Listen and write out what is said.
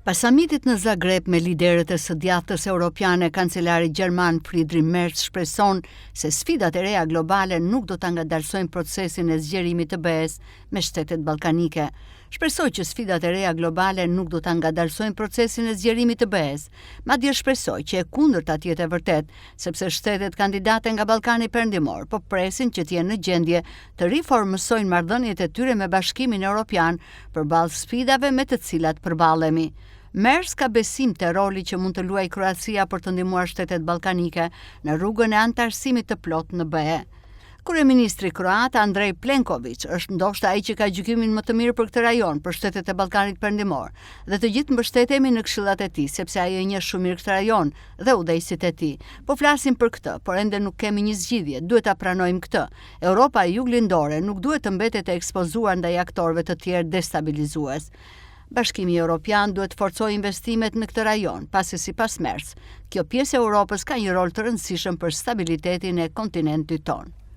Pas samitit në Zagreb me liderët e së djathtës europiane, kancelari gjerman Friedrich Merz shpreson se sfidat e reja globale nuk do ta ngadalsojnë procesin e zgjerimit të BE-s me shtetet ballkanike. Shpresoj që sfidat e reja globale nuk do ta ngadalsojnë procesin e zgjerimit të BE-s, madje shpresoj që e kundërta të jetë e vërtet, sepse shtetet kandidate nga Ballkani Perëndimor po presin që të jenë në gjendje të riformësojnë marrëdhëniet e tyre me Bashkimin Evropian përballë sfidave me të cilat përballemi. Merz ka besim te roli që mund të luajë Kroacia për të ndihmuar shtetet ballkanike në rrugën e anëtarësimit të plotë në BE. Kryeministri kroat Andrej Plenković është ndoshta ai që ka gjykimin më të mirë për këtë rajon, për shtetet e Ballkanit Perëndimor, dhe të gjithë mbështetemi në këshillat e tij, sepse ai e njeh shumë mirë këtë rajon dhe udhëheqësit e tij. Po flasim për këtë, por ende nuk kemi një zgjidhje, duhet ta pranojmë këtë. Europa e Juglindore nuk duhet të mbetet e ekspozuar ndaj aktorëve të tjerë destabilizues. Bashkimi Evropian duhet të forcojë investimet në këtë rajon, pasi sipas Merz, kjo pjesë e Europës ka një rol të rëndësishëm për stabilitetin e kontinentit tonë.